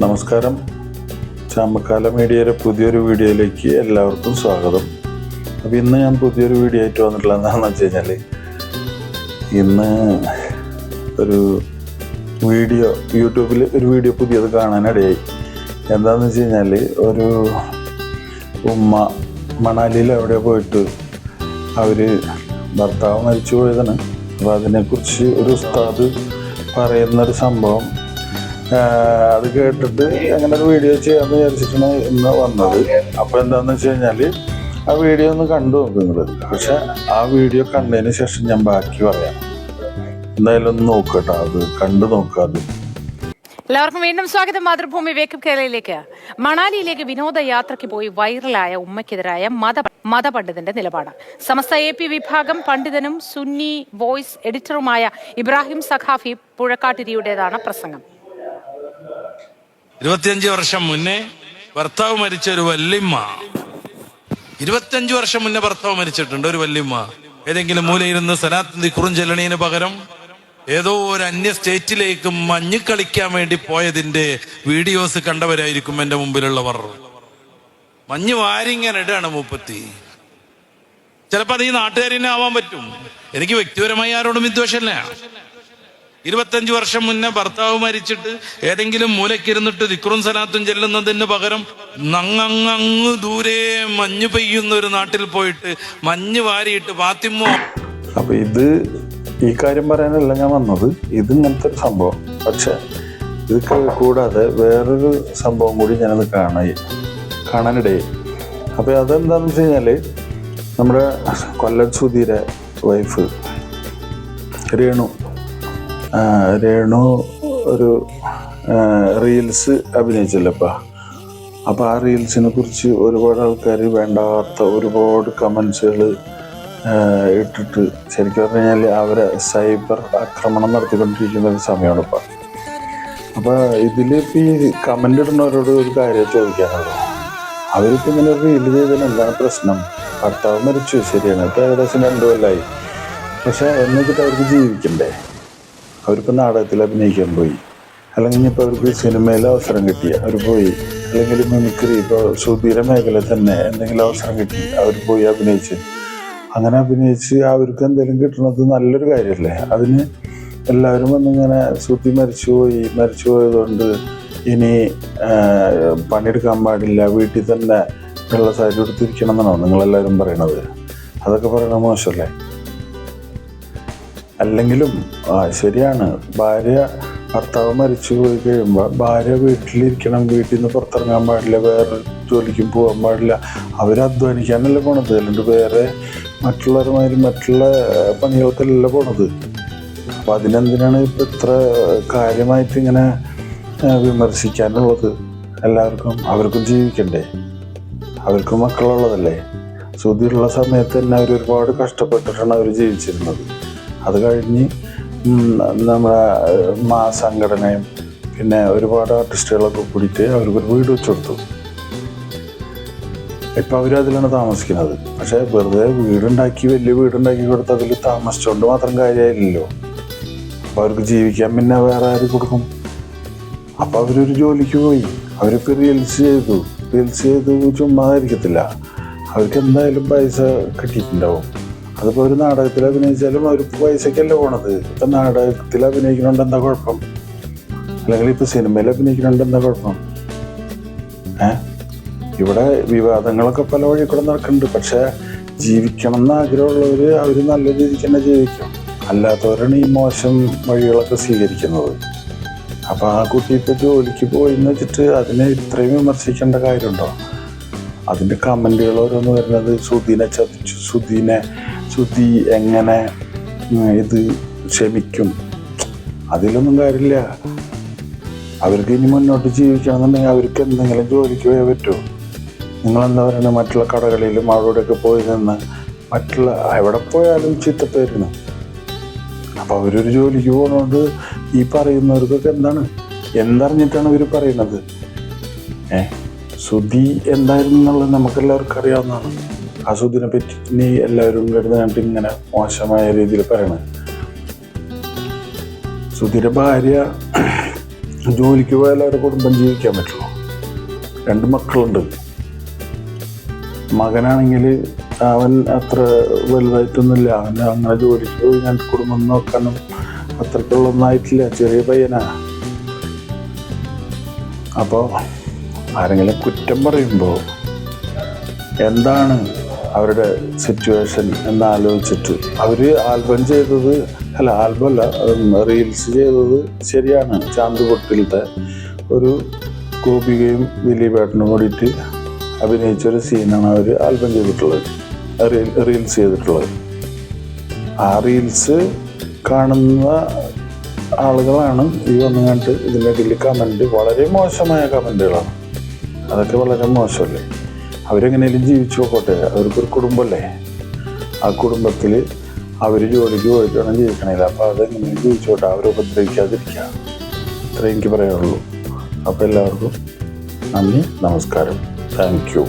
നമസ്കാരം. ചാമ്പക്കാല മീഡിയയുടെ പുതിയൊരു വീഡിയോയിലേക്ക് എല്ലാവർക്കും സ്വാഗതം. അപ്പോൾ ഇന്ന് ഞാൻ പുതിയൊരു വീഡിയോ ആയിട്ട് വന്നിട്ടുള്ളത് എന്താണെന്ന് വെച്ച് കഴിഞ്ഞാൽ, ഇന്ന് ഒരു വീഡിയോ യൂട്യൂബിൽ ഒരു വീഡിയോ പുതിയത് കാണാനിടയായി. എന്താണെന്ന് വെച്ച് കഴിഞ്ഞാൽ, ഒരു ഉമ്മ മണാലിയിൽ അവിടെ പോയിട്ട് അവർ ഭർത്താവ് മരിച്ചു പോയതാണ്. അപ്പോൾ അതിനെക്കുറിച്ച് ഒരു ഉസ്താദ് പറയുന്നൊരു സംഭവം അത് കേട്ടിട്ട് അങ്ങനെ ഒരു വീഡിയോ ചെയ്യാമെന്ന് വിചാരിച്ചിട്ടാണ് ഇന്ന് വന്നത്. അപ്പോൾ എന്താണെന്ന് വെച്ച് കഴിഞ്ഞാൽ, ആ വീഡിയോ ഒന്ന് കണ്ടു നോക്കും നിങ്ങൾ. പക്ഷെ ആ വീഡിയോ കണ്ടതിന് ശേഷം ഞാൻ ബാക്കി പറയാം. എന്തായാലും ഒന്ന് നോക്കട്ടോ, അത് കണ്ടു നോക്കുക. അത് എല്ലാവർക്കും വീണ്ടും സ്വാഗതം മാതൃഭൂമി വേക്കപ്പ് കേരളയിലേക്ക്. മണാലിയിലേക്ക് വിനോദയാത്രയ്ക്ക് പോയി വൈറലായ ഉമ്മയ്ക്കെതിരായ മതപണ്ഡിതന്റെ നിലപാട്. സമസ്ത AP വിഭാഗം പണ്ഡിതനും സുന്നി വോയിസ് എഡിറ്ററുമായ ഇബ്രാഹിം സഖാഫി പുഴക്കാട്ടിരിയുടേതാണ് പ്രസംഗം. 25 വർഷം മുന്നേ ഭർത്താവ് മരിച്ച ഒരു വല്യമ്മ, 25 വർഷം മുന്നേ ഭർത്താവ് മരിച്ചിട്ടുണ്ട്. ഒരു വല്യമ്മ ഏതെങ്കിലും മൂലയിരുന്ന് സലാത്ത് കുറുഞ്ചെല്ലണീന് പകരം ഏതോ ഒരു അന്യ സ്റ്റേറ്റിലേക്ക് മഞ്ഞ് കളിക്കാൻ വേണ്ടി പോയതിന്റെ വീഡിയോസ് കണ്ടവരായിരിക്കും എന്റെ മുമ്പിലുള്ളവർ. മഞ്ഞ് വാരിങ്ങനെ ഇടാണ് മൂപ്പത്തി. ചിലപ്പോ അത് ഈ നാട്ടുകാരിനെ ആവാൻ പറ്റും. എനിക്ക് വ്യക്തിപരമായി ആരോടും വിദ്വേഷമല്ല. 25 വർഷം മുന്നേ ഭർത്താവ് മരിച്ചിട്ട് ഏതെങ്കിലും മൂലക്കിരുന്നിട്ട് ദിക്റും സലാത്തും ചെല്ലുന്നതിന് പകരം നങ്ങങ്ങ് ദൂരെ മഞ്ഞ് പെയ്യുന്ന ഒരു നാട്ടിൽ പോയിട്ട് മഞ്ഞ് വാരിയിട്ട് ഫാത്തിമോ. അപ്പോൾ ഇത് ഈ കാര്യം പറയാനല്ല ഞാൻ വന്നത്. ഇത് ഇങ്ങനത്തെ ഒരു സംഭവം. പക്ഷെ ഇത് കൂടാതെ വേറൊരു സംഭവം കൂടി ഞാനത് കാണാനിടയായി. അപ്പോൾ അതെന്താണെന്ന് വെച്ച് കഴിഞ്ഞാൽ, നമ്മുടെ കൊല്ലം സുധീരെ വൈഫ് രേണു ഒരു റീൽസ് അഭിനയിച്ചല്ലപ്പാ. അപ്പോൾ ആ റീൽസിനെ കുറിച്ച് ഒരുപാട് ആൾക്കാർ വേണ്ടാത്ത ഒരുപാട് കമൻസുകൾ ഇട്ടിട്ട്, ശരിക്കും പറഞ്ഞു കഴിഞ്ഞാൽ അവരെ സൈബർ ആക്രമണം നടത്തിക്കൊണ്ടിരിക്കുന്ന ഒരു സമയമാണ് ഇപ്പം. അപ്പോൾ ഇതിലിപ്പോൾ ഈ കമൻ്റ് ഇടുന്നവരോട് ഒരു കാര്യം ചോദിക്കാനുള്ളത്, അവരിപ്പോൾ ഇങ്ങനെ റീൽ ചെയ്തതിന് എന്താണ് പ്രശ്നം? ഭർത്താവ് മരിച്ചു, ശരിയാണ്, ഇപ്പോൾ ഏകദേശം 2 കൊല്ലമായി. പക്ഷേ എന്നിട്ട് അവർക്ക് ജീവിക്കണ്ടേ? അവരിപ്പോൾ നാടകത്തിൽ അഭിനയിക്കാൻ പോയി, അല്ലെങ്കിൽ ഇപ്പോൾ അവർക്ക് സിനിമയിൽ അവസരം കിട്ടി അവർ പോയി, അല്ലെങ്കിൽ മിമിക്രി ഇപ്പോൾ സുധീര മേഖല തന്നെ എന്തെങ്കിലും അവസരം കിട്ടി അവർ പോയി അങ്ങനെ അഭിനയിച്ച് അവർക്ക് എന്തെങ്കിലും കിട്ടുന്നത് നല്ലൊരു കാര്യമല്ലേ? അതിന് എല്ലാവരും വന്നിങ്ങനെ സുധി മരിച്ചു പോയതുകൊണ്ട് ഇനി പണിയെടുക്കാൻ പാടില്ല, വീട്ടിൽ തന്നെ വെള്ള സാരി എടുത്തിരിക്കണം എന്നാണോ നിങ്ങളെല്ലാവരും പറയണത്? അതൊക്കെ പറയണത് മോശമല്ലേ? അല്ലെങ്കിലും ശരിയാണ്, ഭർത്താവ് മരിച്ചു പോയി കഴിയുമ്പോൾ ഭാര്യ വീട്ടിലിരിക്കണം, വീട്ടിൽ നിന്ന് പുറത്തിറങ്ങാൻ പാടില്ല, വേറെ ജോലിക്കും പോകാൻ പാടില്ല. അവർ അധ്വാനിക്കാനല്ലേ പോണത്, അല്ലാണ്ട് വേറെ മറ്റുള്ളവരുമാതിരി മറ്റുള്ള പണികൾക്കല്ല പോണത്. അപ്പം അതിനെന്തിനാണ് ഇപ്പം ഇത്ര കാര്യമായിട്ട് ഇങ്ങനെ വിമർശിക്കാനുള്ളത്? അവർക്കും ജീവിക്കണ്ടേ? അവർക്കും മക്കളുള്ളതല്ലേ? സുധിയുള്ള സമയത്ത് തന്നെ അവർ ഒരുപാട് കഷ്ടപ്പെട്ടിട്ടാണ് അവർ ജീവിച്ചിരുന്നത്. അത് കഴിഞ്ഞ് നമ്മുടെ സംഘടനയും പിന്നെ ഒരുപാട് ആർട്ടിസ്റ്റുകളൊക്കെ കൂടിയിട്ട് അവർക്കൊരു വീട് വെച്ച് കൊടുത്തു. ഇപ്പം അവരതിലാണ് താമസിക്കുന്നത്. പക്ഷേ വെറുതെ വലിയ വീടുണ്ടാക്കി കൊടുത്ത് അതിൽ താമസിച്ചുകൊണ്ട് മാത്രം കാര്യമായില്ലല്ലോ. അപ്പോൾ അവർക്ക് ജീവിക്കാൻ പിന്നെ വേറെ ആര് കൊടുക്കും? അപ്പോൾ അവരൊരു ജോലിക്ക് പോയി, അവരിപ്പോൾ റീൽസ് ചെയ്തു ചുമ്മാതിരിക്കത്തില്ല. അവർക്ക് എന്തായാലും പൈസ കിട്ടിയിട്ടുണ്ടാവും. അതിപ്പോൾ ഒരു നാടകത്തിൽ അഭിനയിച്ചാലും അവർ പൈസക്കല്ലേ പോണത്. ഇപ്പം നാടകത്തിൽ അഭിനയിക്കണോണ്ട് എന്താ കുഴപ്പം? അല്ലെങ്കിൽ ഇപ്പോൾ സിനിമയിൽ അഭിനയിക്കണോണ്ട് എന്താ കുഴപ്പം? ഇവിടെ വിവാദങ്ങളൊക്കെ പല വഴി കൂടെ നടക്കുന്നുണ്ട്. പക്ഷെ ജീവിക്കണം എന്ന് ആഗ്രഹമുള്ളവർ അവർ നല്ല രീതിക്ക് തന്നെ ജീവിക്കും. അല്ലാത്തവരാണ് ഈ മോശം വഴികളൊക്കെ സ്വീകരിക്കുന്നത്. അപ്പോൾ ആ കുട്ടി ഇപ്പോൾ ജോലിക്ക് പോയിന്ന് വെച്ചിട്ട് അതിനെ ഇത്രയും വിമർശിക്കേണ്ട കാര്യമുണ്ടോ? അതിൻ്റെ കമൻറ്റുകൾ ഓരോന്ന് വരുന്നത് സുധീനെ ചതിച്ചു, സുധി എങ്ങനെ ഇത് ക്ഷമിക്കും? അതിലൊന്നും കാര്യമില്ല. അവർക്ക് ഇനി മുന്നോട്ട് ജീവിക്കണമെന്നുണ്ടെങ്കിൽ അവർക്ക് എന്തെങ്കിലും ജോലിക്ക് പോയേ പറ്റുമോ? നിങ്ങളെന്താ പറയുന്നത്? മറ്റുള്ള കടകളിലും അവിടെയൊക്കെ പോയി നിന്ന് എവിടെ പോയാലും ചീത്തപ്പേരാണ്. അപ്പോൾ അവരൊരു ജോലിക്ക് പോകുന്നതുകൊണ്ട് ഈ പറയുന്നവർക്കൊക്കെ എന്തറിഞ്ഞിട്ടാണ് ഇവർ പറയുന്നത്? സുധി എന്തായിരുന്നു എന്നുള്ളത് നമുക്കെല്ലാവർക്കും അറിയാവുന്നതാണ്. ആ സുധിനെ പറ്റി ഇനി എല്ലാവരും കിടന്നിട്ട് ഇങ്ങനെ മോശമായ രീതിയിൽ പറയണത്. സുധിയുടെ ഭാര്യ ജോലിക്ക് പോയാൽ അവരുടെ കുടുംബം ജീവിക്കാൻ പറ്റുള്ളൂ. 2 മക്കളുണ്ട്. മകനാണെങ്കിൽ അവൻ അത്ര വലുതായിട്ടൊന്നുമില്ല. അവൻ അങ്ങനെ ജോലിക്ക് പോയി ഞാൻ കുടുംബം നോക്കാനും അത്രയ്ക്കുള്ളൊന്നായിട്ടില്ല. ചെറിയ പയ്യനാ. അപ്പോൾ ആരെങ്കിലും കുറ്റം പറയുമ്പോൾ എന്താണ് അവരുടെ സിറ്റുവേഷൻ എന്നാലോചിച്ചിട്ട് അവർ ആൽബം ചെയ്തത് ആൽബമല്ല, റീൽസ് ചെയ്തത് ശരിയാണ്. ചാന്തുപൊട്ടിലത്തെ ഒരു ഗോപികയും ദിലീപേട്ടനും കൂടിയിട്ട് അഭിനയിച്ചൊരു സീനാണ് അവർ ആൽബം ചെയ്തിട്ടുള്ളത്, റീൽസ് ചെയ്തിട്ടുള്ളത്. ആ റീൽസ് കാണുന്ന ആളുകളാണ് ഈ കണ്ടിട്ട് ഇതിൻ്റെ ഇടയിൽ കമൻറ്റ്, വളരെ മോശമായ കമൻറ്റുകളാണ്. അതൊക്കെ വളരെ മോശമല്ലേ. അവരെങ്ങനെയും ജീവിച്ചു പോകട്ടെ, അവർക്കൊരു കുടുംബമല്ലേ. ആ കുടുംബത്തിൽ അവർ ജോലിക്ക് പോയിട്ട് വേണം ജീവിക്കണില്ല. അപ്പോൾ അതെങ്ങനെയും ജീവിച്ചോട്ടെ, അവരെ ഉപദ്രവിക്കാതിരിക്കുക. ഇത്രയും എനിക്ക് പറയാനുള്ളൂ. അപ്പോൾ എല്ലാവർക്കും നന്ദി, നമസ്കാരം, താങ്ക് യു.